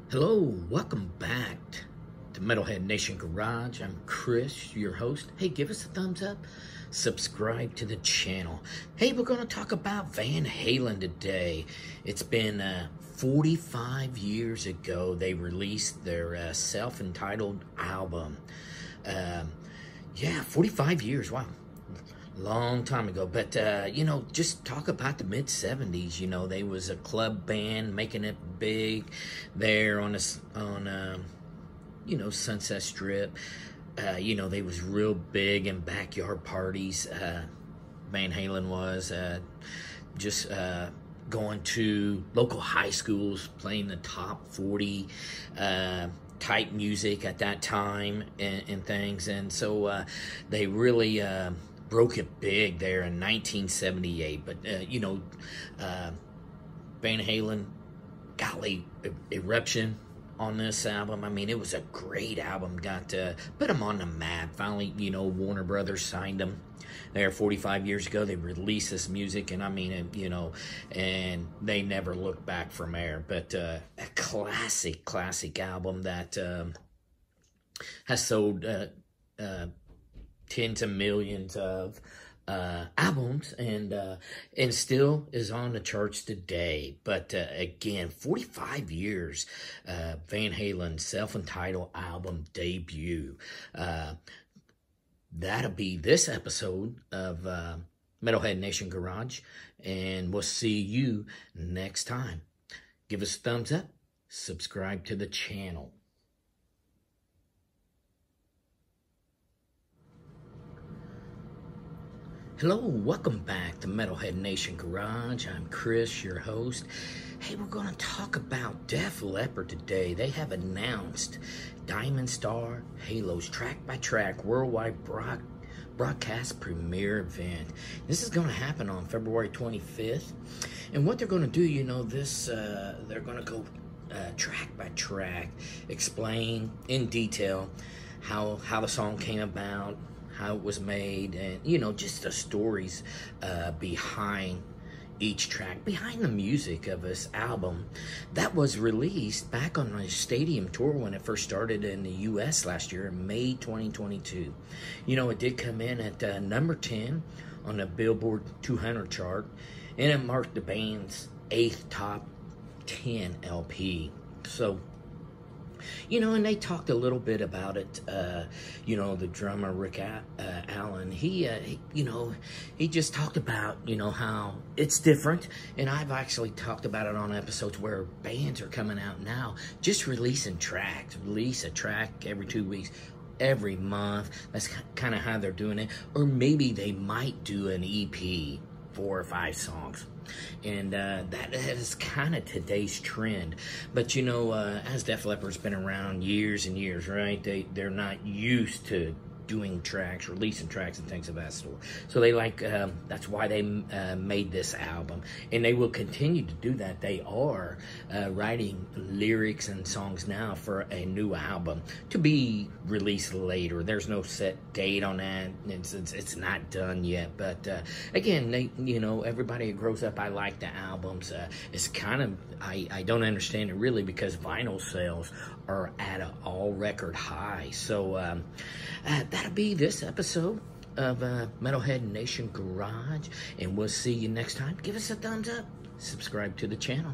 Hello, welcome back to Metalhead Nation Garage. I'm Chris, your host. Hey, give us a thumbs up, subscribe to the channel. Hey, we're going to talk about Van Halen today. It's been 45 years ago they released their self-entitled album. Yeah, 45 years, wow. Long time ago, but just talk about the mid-70s. They was a club band making it big there on Sunset Strip. They was real big in backyard parties. Van Halen was just going to local high schools, playing the top 40 type music at that time and things, and so they really broke it big there in 1978. But Van Halen, golly, Eruption on this album. I mean, it was a great album. Got put them on the map. Finally, Warner Brothers signed them there 45 years ago. They released this music, and I mean, and they never looked back from there. But a classic album that has sold tens of millions of albums and still is on the charts today. But again, 45 years, Van Halen's self-entitled album debut. That'll be this episode of Metalhead Nation Garage, and we'll see you next time. Give us a thumbs up, subscribe to the channel. Hello, welcome back to Metalhead Nation Garage. I'm Chris, your host. Hey, we're going to talk about Def Leppard today. They have announced Diamond Star Halo's track-by-track worldwide broadcast premiere event. This is going to happen on February 25th. And what they're going to do, they're going to go track-by-track, explain in detail how the song came about, how it was made, and just the stories behind each track, behind the music of this album that was released back on a stadium tour when it first started in the US last year in May 2022. It did come in at number 10 on the Billboard 200 chart, and it marked the band's 8th top 10 LP. So and they talked a little bit about it. The drummer Rick Allen, he just talked about how it's different, and I've actually talked about it on episodes where bands are coming out now, just releasing tracks, release a track every 2 weeks, every month. That's kind of how they're doing it, or maybe they might do an EP, 4 or 5 songs. And that is kind of today's trend. But as Def Leppard's been around years and years, right? They're not used to doing tracks, releasing tracks and things of that sort. So they that's why they made this album, and they will continue to do that. They are writing lyrics and songs now for a new album to be released later. There's no set date on that. It's not done yet. But again, everybody who grows up, I like the albums. It's kind of, I don't understand it really, because vinyl sales are at an all-record high. So that'll be this episode of Metalhead Nation Garage, and we'll see you next time. Give us a thumbs up, subscribe to the channel.